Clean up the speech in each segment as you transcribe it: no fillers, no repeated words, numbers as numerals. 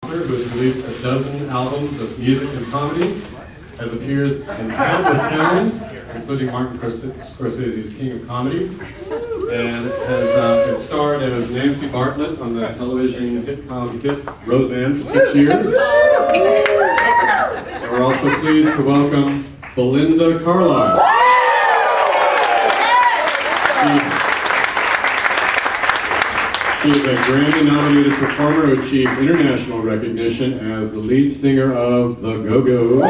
author who has released a dozen albums of music and comedy, has appeared in countless films, including Martin Scorsese's King of Comedy, and has been starred as Nancy Bartlett on the television hit Roseanne for 6 years. And we're also pleased to welcome Belinda Carlisle. She is a Grammy-nominated performer who achieved international recognition as the lead singer of The Go-Go's.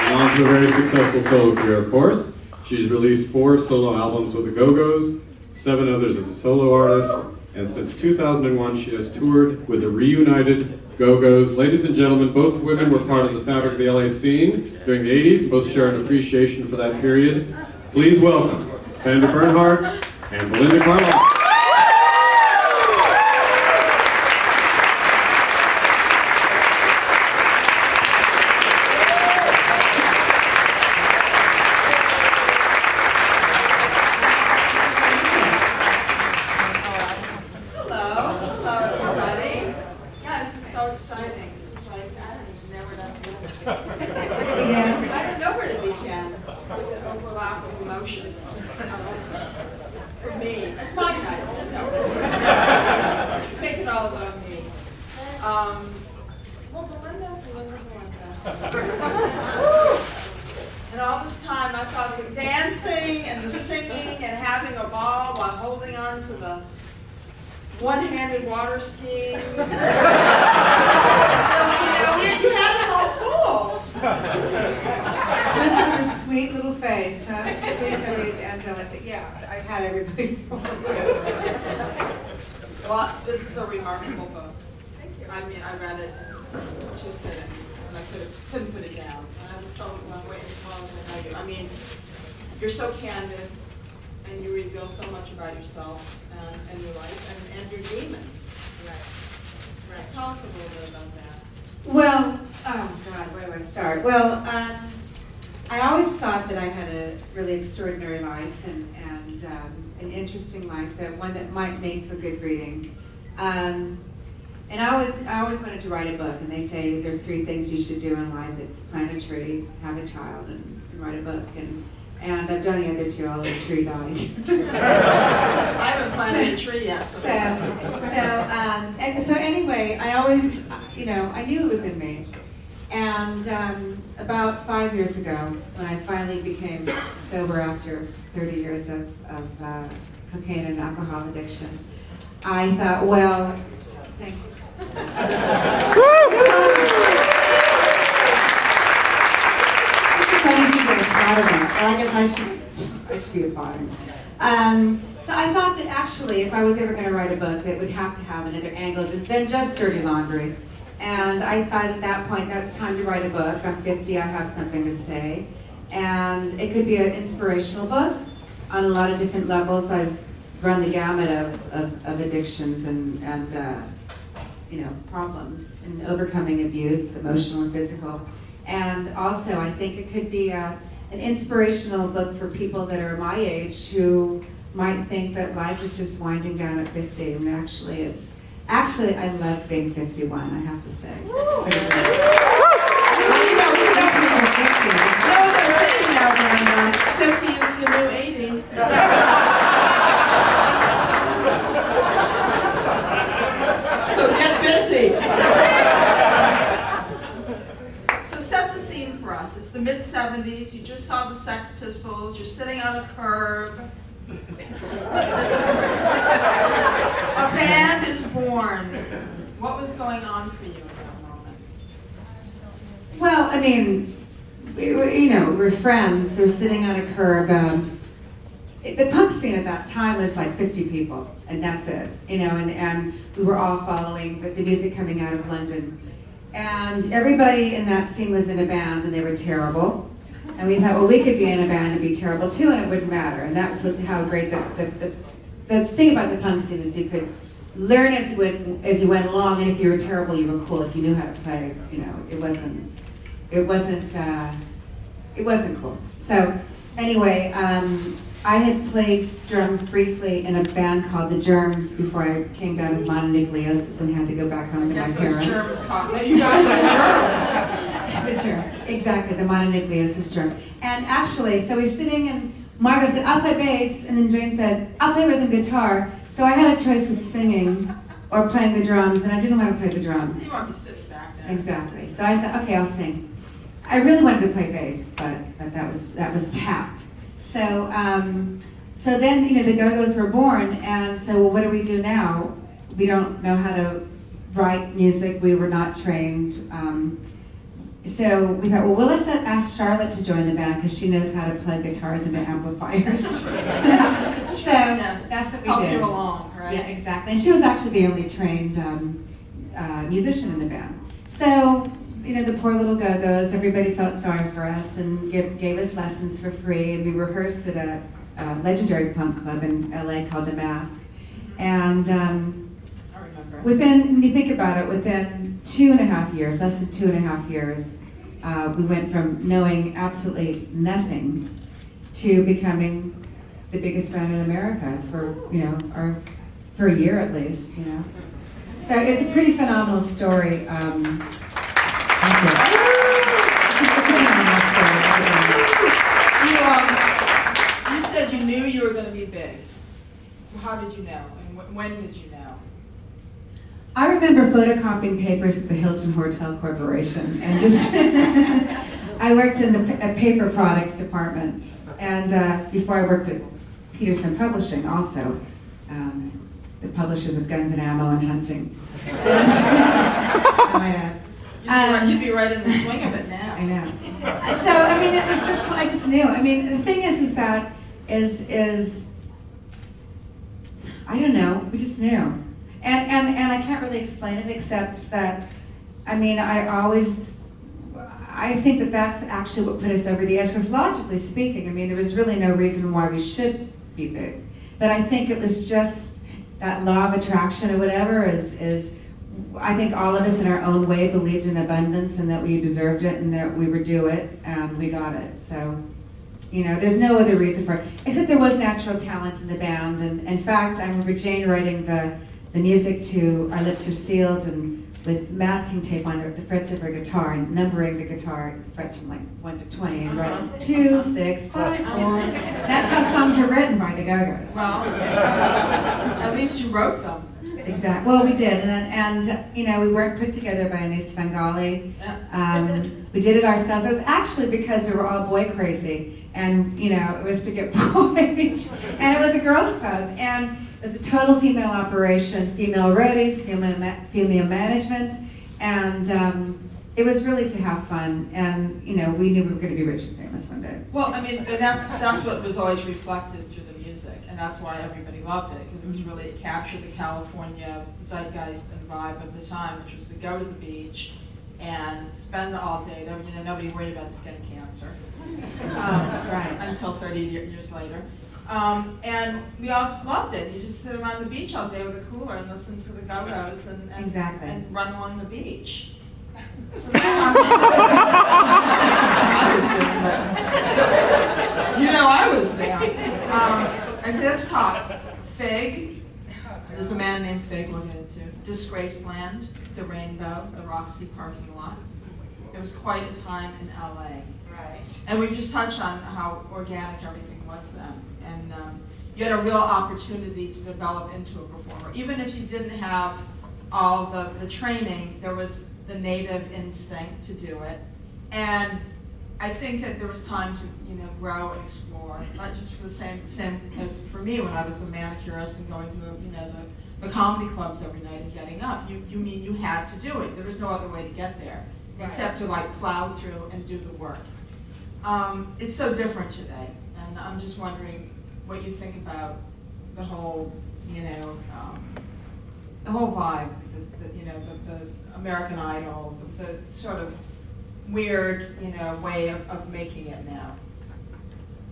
On to a very successful solo career, of course. She's released 4 solo albums with The Go-Go's, 7 others as a solo artist, and since 2001 she has toured with the reunited Go-Go's. Ladies and gentlemen, both women were part of the fabric of the LA scene during the 80s, and both share an appreciation for that period. Please welcome Sandra Bernhard and Belinda Carlisle. And all this time I thought the dancing and the singing and having a ball while holding on to the one-handed water skiing. You had us all fooled. Listen to this sweet little face, huh? Sweet, sweet, angelic. Yeah, I've had everybody fooled. Well, this is a remarkable book. Thank you. I mean, I read it in 2 sittings, and I couldn't put it down. And I was told one way as well as I do. I mean, you're so candid, and you reveal so much about yourself and your life and your demons. Right. Tell us a little bit about that. Well, oh God, where do I start? Well, I always thought that I had a really extraordinary life and an interesting life, one that might make for good reading. And I always wanted to write a book, and they say there's 3 things you should do in life. It's plant a tree, have a child, and write a book. And I've done the other 2, although the tree died. I haven't planted a tree yet. So anyway, I always, I knew it was in me. And about 5 years ago, when I finally became sober after 30 years of cocaine and alcohol addiction, I thought, well, thank you. I guess I should be applauding. So I thought that actually, if I was ever going to write a book, it would have to have another angle than just dirty laundry. And I thought at that point, that's time to write a book. I'm 50, I have something to say. And it could be an inspirational book on a lot of different levels. I've run the gamut of addictions and problems and overcoming abuse, emotional and physical. And also, I think it could be an inspirational book for people that are my age who might think that life is just winding down at 50. And actually, I love being 51, I have to say. No, 50 is the new 80. So get busy. So set the scene for us. It's the mid-70s. You just saw the Sex Pistols. You're sitting on a curb. A band is born. What was going on for you at that moment? Well, I mean, we're friends. We're sitting on a curb. The punk scene at that time was like 50 people, and that's it. And we were all following the music coming out of London. And everybody in that scene was in a band, and they were terrible. And we thought, well, we could be in a band and be terrible too, and it wouldn't matter. And that's how great the thing about the punk scene is you could learn as you went along, and if you were terrible, you were cool. If you knew how to play, it wasn't cool. So anyway, I had played drums briefly in a band called the Germs before I came down with mononucleosis and had to go back home to my Yes, parents. those germs caught. You guys are germs. The germ, exactly, the mononucleosis germ. And actually, so we're sitting and Margot said, I'll play bass, and then Jane said, I'll play rhythm guitar. So I had a choice of singing or playing the drums, and I didn't want to play the drums. You want to be sitting back there. Exactly. So I said, okay, I'll sing. I really wanted to play bass, but that was tapped. So so then the Go-Go's were born, and so well, what do we do now? We don't know how to write music. We were not trained. So we thought, well, let's ask Charlotte to join the band because she knows how to plug guitars into amplifiers. So that's what we Help did. you along, right? Yeah, exactly. And she was actually the only trained musician in the band. So, the poor little Go-Go's, everybody felt sorry for us and gave us lessons for free. And we rehearsed at a legendary punk club in LA called The Mask. And I remember. when you think about it, within 2.5 years, less than 2.5 years, we went from knowing absolutely nothing to becoming the biggest band in America for a year at least, So it's a pretty phenomenal story. You said you knew you were going to be big. How did you know, and when did you know? I remember photocopying papers at the Hilton Hotel Corporation, and I worked in the paper products department, and before I worked at Peterson Publishing also, the publishers of Guns and Ammo and Hunting. You'd be right in the swing of it now. I know. So, it was just, I just knew. The thing is that, I don't know, we just knew. And I can't really explain it except that, I think that that's actually what put us over the edge, because logically speaking, there was really no reason why we should be big. But I think it was just that law of attraction or whatever I think all of us in our own way believed in abundance and that we deserved it and that we would do it and we got it. So, there's no other reason for it, except there was natural talent in the band. And in fact, I remember Jane writing the music to Our Lips Are Sealed and with masking tape on the frets of her guitar and numbering the guitar frets from 1 to 20 and writing 2, 6, 5, 4. That's how songs are written by the Go-Go's. Well, at least you wrote them. Exactly. Well, we did, and we weren't put together by Anis Svengali. We did it ourselves. It was actually because we were all boy crazy, and it was to get boys, and it was a girls' club, and it was a total female operation, female roadies, female management, and it was really to have fun, and we knew we were going to be rich and famous one day. Well, that's what was always reflected through the music, and that's why everybody loved it, because it was really, it captured the California zeitgeist and vibe of the time, which was to go to the beach and spend all day there. Nobody worried about skin cancer Right. until 30 years later. And we all just loved it. You just sit around the beach all day with a cooler and listen to the Go-Go's Exactly. and run along the beach. I was there. And this top, Fig. There's a man named Fig we'll get into. Disgraceland, the Rainbow, the Roxy parking lot. It was quite a time in LA. Right. And we just touched on how organic everything was then. And you had a real opportunity to develop into a performer. Even if you didn't have all the training, there was the native instinct to do it. And I think that there was time to grow and explore, not just for the same as for me when I was a manicurist and going to the comedy clubs every night and getting up. You mean you had to do it. There was no other way to get there except to plow through and do the work. It's so different today, and I'm just wondering what you think about the whole, the whole vibe, the American Idol, the sort of weird, way of making it now.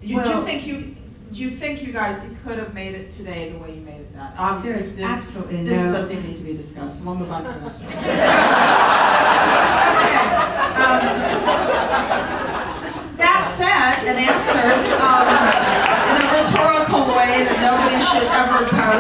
Do you think you guys could have made it today the way you made it then? Obviously, There's absolutely this no. doesn't need to be discussed. We'll move on to the next one. That said, and answered in a rhetorical should ever post